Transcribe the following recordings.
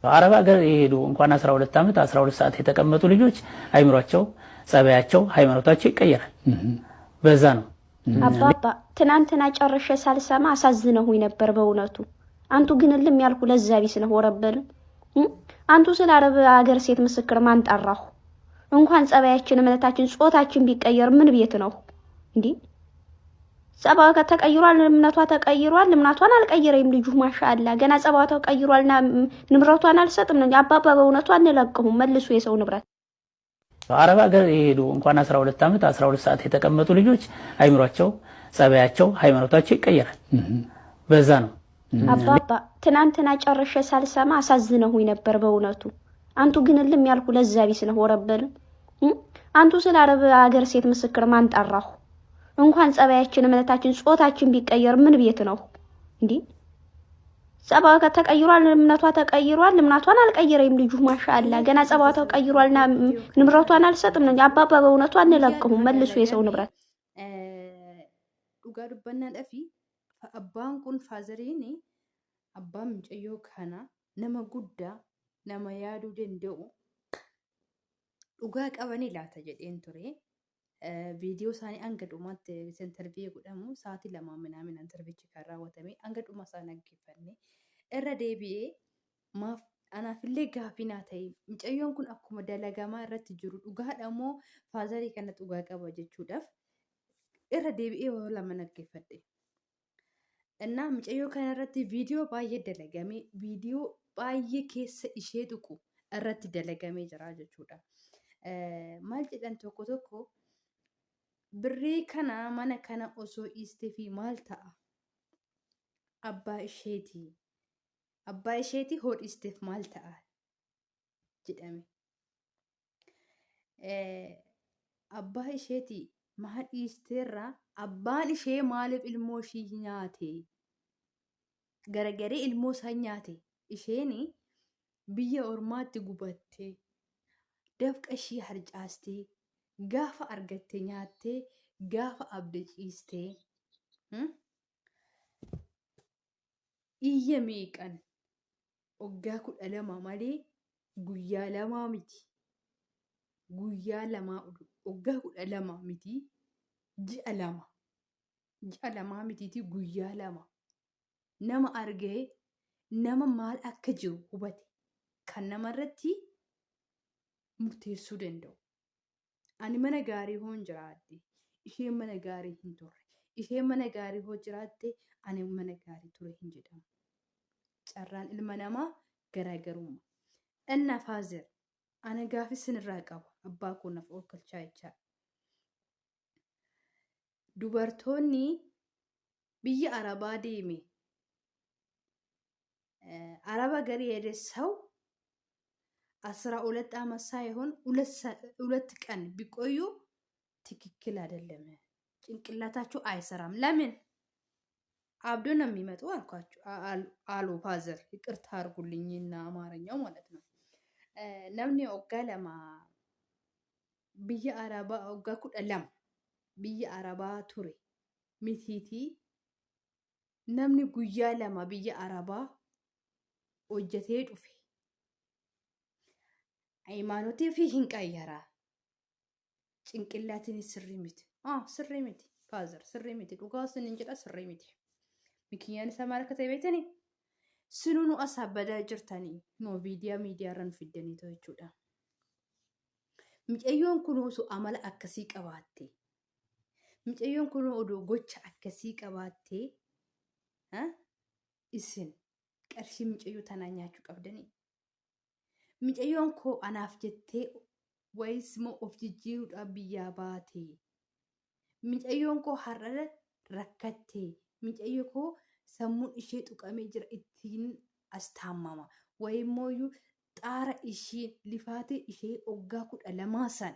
በአረብ ሀገር የሄዱ እንኳን 12 ዓመት 12 ሰዓት የተቀመጡ ልጆች አይምሯቸው፣ ጸባያቸው፣ ሃይማኖታቸው ይቀየራል። በዛ ነው። አባባ ትናንትና ጨርሼ ሳልሰማ አሳዝነውኝ ነበር በእውነቱ። አንቱ ግን እልም ያልኩ ለዛ ቢስ ነው ወረበል። አንቱ ስለ አረብ ሀገር ሴት ምስክር ማን ጠራሁ? እንኳን ጸባያችን፣ እምነታችን፣ ጾታችን ቢቀየር ምን ቤት ነው እንዴ? ጸባዋ ተቀይሯል፣ እምነቷ ተቀይሯል። እምነቷን አልቀየረም ልጁ ማሻአላ። ገና ጸባዋ ተቀይሯልና ንብረቷን አልሰጥም ነው አባባ። በእውነቱ አንለቅሁም፣ መልሱ የሰው ንብረት። በአረብ ሀገር የሄዱ እንኳን 12 ዓመት 12 ሰዓት የተቀመጡ ልጆች አይምሯቸው፣ ጸባያቸው፣ ሃይማኖታቸው ይቀየራል። በዛ ነው። አባባ ትናንትና ጨርሼ ሳልሰማ አሳዝነውኝ ነበር በእውነቱ። አንቱ ግን እልም ያልኩ ለዛ ቢስ ነው ወረበል። አንቱ ስለ አረብ ሀገር ሴት ምስክር ማን ጠራሁ? እንኳን ጸባያችን፣ እምነታችን፣ ጾታችን ቢቀየር ምን ቤት ነው እንዴ? ጸባዋ ተቀይሯል፣ እምነቷ ተቀይሯል። እምነቷን አልቀየረም ልጁ ማሻአላ። ገና ጸባዋ ተቀይሯልና ንብረቷን አልሰጥም ነው አባባ። በእውነቱ አንለቅሁም፣ መልሱ የሰው ንብረት። ዱጋ ዱበና ደፊ አባን ኩን ፋዘሪኒ አባን ምንጨዮ ካና ነመ ጉዳ ነመ ያዱ ደንደኡ ዱጋ ቀበኒ ላተ ጀዴን ቱሬ ቪዲዮ ሳኒ አንገዱማት ኢንተርቪው ጉዳሙ ሳቲ ለማ ምናምን ኢንተርቪው ከራወተሜ አንገዱማ ሳናግፈኔ እረ ዴቢኤ ማፍ አናፍሌ ጋፊና ታይ ምጨዮን ኩን አኩመ ደለጋማ ረት ጅሩ ዱጋ ደሞ ፋዘሪ ከነ ዱጋ ቀበ ጀቹዳፍ እረ ዴቢኤ ወላ መነገፈዴ እና ምጨዮ ከነረት ቪዲዮ ባየ ደለጋሜ ቪዲዮ ባየ ኬስ ኢሼ ዱቁ እረት ደለጋሜ ጀራ ጀቹዳ ማልጭደን ቶኮ ቶኮ ብሪ ከና ማነ ከና ኦሶ ኢስቲፊ ማልታ አባ ኢሼቲ ሆድ ኢስቲፍ ማልታ ጅደሜ አባ ኢሼቲ ማል ኢስቴራ አባን ኢሼ ማልብ ኢልሞሺ ኛቴ ገረገሬ ኢልሞሳ ኛቴ ኢሼኒ ብየ ኦርማት ጉበቴ ደፍቀሺ ሀርጫስቴ ጋፋ አርገቴ ኛቴ ጋፋ አብደጪስቴ ኢየሜቀን ኦጋኩ ደለማ ማሌ ጉያ ለማ ሚቲ ጉያ ለማ ኦጋኩ ደለማ ሚቲ ጂአ ለማ ሚቲቲ ጉያ ለማ ነማ አርጌ ነማ ማል አከጅሩ ሁበቴ ከነመረቲ ሙርቴሱ ደንደው ani mana gaarii hoon jiraadde isheen mana gaarii hin turre isheen mana gaarii hoo jiraatte ani mana gaarii ture hin jedhamu carraan ilma namaa garaagarummaa እና ፋዘር ana gaafii sinirraa qaba abbaa koo naaf oolchaa jecha dubartoonni biyya arabaa deeme araba garii የሄደ ሰው 12 ዓመት ሳይሆን 2 ቀን ቢቆዩ ትክክል አይደለም። ጭንቅላታችሁ አይሰራም። ለምን አብዶ ነው የሚመጡ አልኳችሁ አሉ ፋዘር። ይቅርታ አድርጉልኝና አማርኛው ማለት ነው። ነምኔ ኦጋ ለማ ብየ አረባ ኦጋ ኩደለም ብየ አረባ ቱሬ ሚቲቲ ነምኒ ጉያ ለማ ብየ አረባ ኦጀቴ ዱፌ ሃይማኖቴ ፊህን ቀየራ ጭንቅላትን ስሪሚት ስሪሚት ፋዘር ስሪሚት ዱጋስን እንጀራ ስሪሚት ምክንያት ሰማርከተ ቤተኒ ስኑኑ አሳበዳ ጅርተኒ ኖ ሚዲያ ረን ፊደኒ ተወቹዳ ምጨዮን ኩኑሱ አመለ አከሲ ቀባቴ ምጨዮን ኩኑ ኦዶ ጎቻ አከሲ ቀባቴ ኢስን ቀርሺ ምጨዮ ተናኛችሁ ቀብደኒ ምጨዮን ኮ አናፍ ጀቴ ወይስ ሞ ኦፍ ጅጂሩዳ ብያ ባቴ ምጨዮን ኮ ሐረረ ረከቴ ምጨዮ ኮ ሰሙን ኢሼ ጡቀሜ ጅራ ኢቲን አስታማማ ወይ ሞዩ ጣራ ኢሺ ሊፋቴ ኢሼ ኦጋ ኩዳ ለማሳን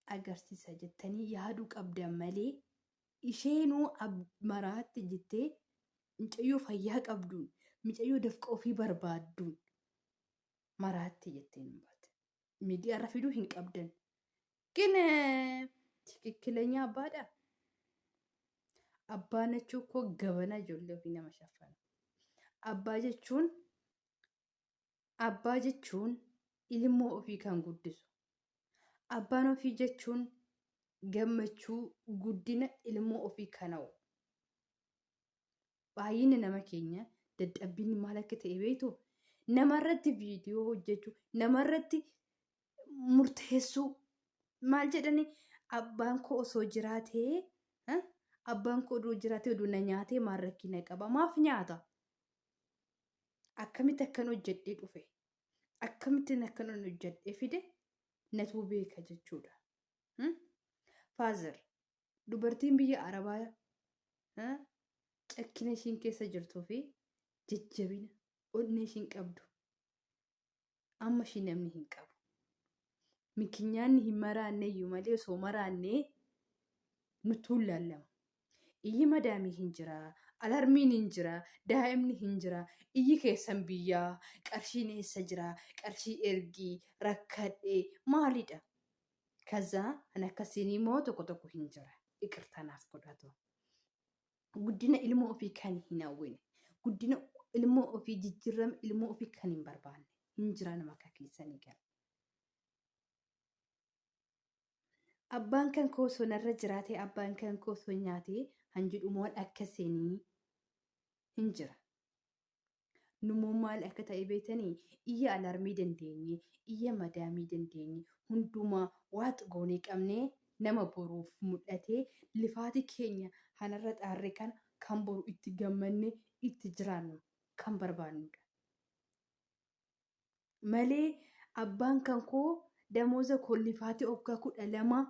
አገርሲሳ ጀተኒ ያዱ ቀብደ መሌ ኢሼኑ መራት ጅቴ ምጨዮ ፈያ ቀብዱን ምጨዮ ደፍቆ ፊ በርባዱን መራት ጀቴን ባት ሚዲያ ረፊዱ ሂን ቀብደን ግን ትክክለኛ አባዳ አባነቹ እኮ ገበና ጆሎ ፊና መሸፈን አባጀቹን abbaa jechuun ilmoo ofii kan guddisu. Abbaan ofii jechuun gammachuu guddina ilmoo ofii kana'u. Baay'inni nama keenya dadhabbiin maal akka ta'e beektu namarratti viidiyoo hojjechuu namarratti murteessuu maal jedhani abbaan koo osoo jiraatee abbaan koo oduu jiraatee oduu na nyaatee maal rakkina qaba maaf nyaata akkamitti akkan hojjedhee dhufe akkamitti akkan hojjedhee fide natu beeka jechuudha. Faazer dubartiin biyya Arabaa cakkina ishiin keessa jirtuu fi jajjabina onnee ishiin qabdu amma ishii namni hin qabu. Mikinyaanni hin maraanne iyyuu malee osoo maraannee nutti laallama. Iyyi madaamii hin jira, alarmiin hin jira, daa'imni hin jira, iyyi keessan biyyaa, qarshiin eessa jira, qarshii ergii, rakkadhee maalidha? Kazaa an akkasiin immoo tokko hin jira. Iqirtanaaf godhatu. Guddina ilmoo ofii kan hin hawwine, guddina ilmoo ofii jijjiirama ilmoo ofii kan hin barbaanne hin jira nama akka keessanii gala. Abbaan kan koo osoo narra jiraatee abbaan kan koo osoo nyaatee hanjidhu mool akkaseenii hin jira. Nummoo maal akka ta'e beektanii iyya alarmii dandeenye, iyya madaamii dandeenye hundumaa waax goonee qabnee nama boruuf mul'atee lifaati keenya kanarra xaarree kana kan boru itti gammanne itti jiraannu kan barbaannudha. Malee abbaan kan koo damooza kollifaatii waggaa 12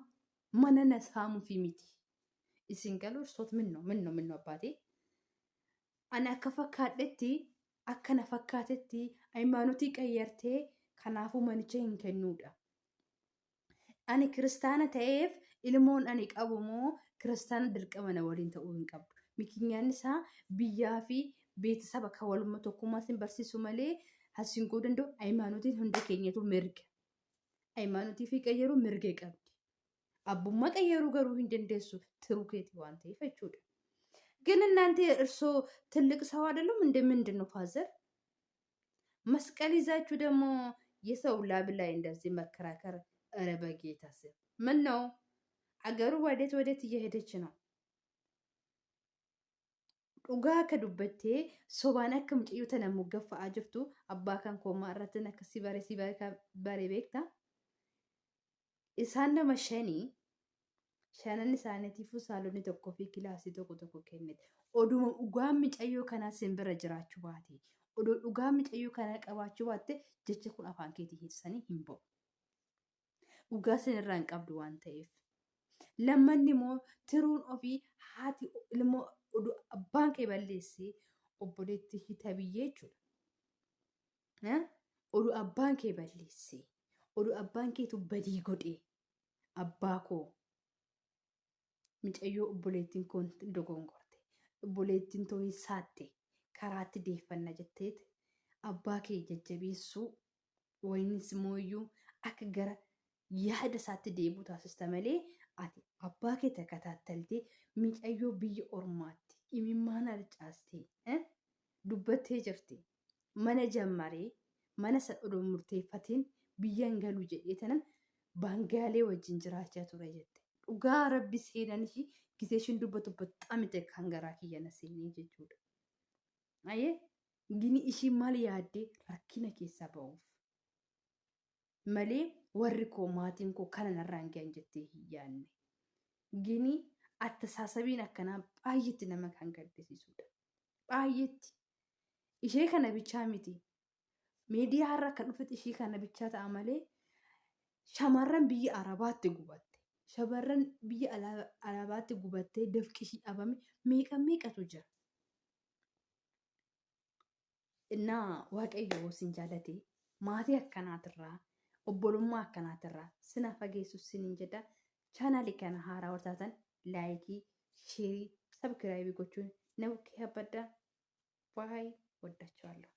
mana na saamuufi miti. Isin galuu irsoot minno abbaatee. Ani akka fakkaadhetti akka na fakkaatetti hayimaanotii qayyartee kanaafuu manicha hin kennuudha. Ani kiristaana ta'eef ilmoon ani qabu moo kiristaana dirqama na waliin ta'uu hin qabdu. Mikinyaan isaa biyyaa fi beetisaba kan waluma tokkummaa sin barsiisu malee hasin godhu danda'u hayimaanotiin hunda keenyatu mirga. Hayimaanotii fi qayyaruu mirga qabdi. Abbummaa qayyaruu garuu hin dandeessu tiruu keetii waan ta'eef jechuudha. ግን እናንተ እርሶ ትልቅ ሰው አይደሉም? እንደምንድን ነው ፋዘር? መስቀል ይዛችሁ ደግሞ የሰው ላብ ላይ እንደዚህ መከራከር? ኧረ በጌታ ስም ምን ነው? አገሩ ወዴት እየሄደች ነው? dhugaa akka dubbattee sobaan akka mucayyoo tana muggaffa'aa jirtu abbaa kan koomaa irratti akkasii bare beekta. Isaan nama shanan isaaniitiifuu saalonni tokkoo fi kilaasii tokko kennite. Oduma dhugaa mucayyoo kanaa simbira jiraachuu baate odoo dhugaa mucayyoo kanaa qabaachuu baatte jecha kun afaan keetii keessanii hin ba'u. Dhugaa sinirraa hin qabdu waan ta'eef. Lammanni immoo tiruun ofii haati ilmoo abbaan kee balleessee obboleetti hita biyyee jechuudha. Oduu abbaan kee balleessee oduu abbaan keetu badii godhee abbaa koo mucayyoo obboleettiin koo dogongorte obboleettiin too saatte karaatti deeffanna jetteet abbaa kee jajjabeessuu waynis mooyyuu akka gara yaada isaatti deebi'u taasista malee ati abbaa kee takataattaltee mucayyoo biyya ormaatti imimmaan harcaastee dubbattee jirti. Mana jammaree mana san odoo murteeffatiin biyyaan galuu jedhee tanan baangaalee wajjin jiraachaa ture jette. Dhugaa rabbi seenan ishii gisee ishiin dubbatu baxxamite kan garaa kiyyana seenee jechuudha. Ayyee gini ishii maal yaaddee rakkina keessaa ba'uuf malee warri koo maatiin koo kana narraan gahan jettee hin yaadne. Gini attesaasabiin akkanaa baay'eetti nama kan gaddisiisudha. Baay'eetti. Ishee kana bichaa miti. Miidiyaa har'a kan dhufet ishee kana bichaa ta'a malee shamarran biyya Arabaatti gubatte. Shamarran biyya Arabaatti gubattee dafqi ishii dhabame meeqatu jira. Innaa waaqayyo sin jaalate maatii akkanaatirraa obbolummaa akkanaatirraa sina fageessu sinin jedha. Chaanaalii kana haaraa hortaatan laayikii, sheerii, sabskiraayibii gochuun nama kee habaddaa. Baay'ee waddachaallah.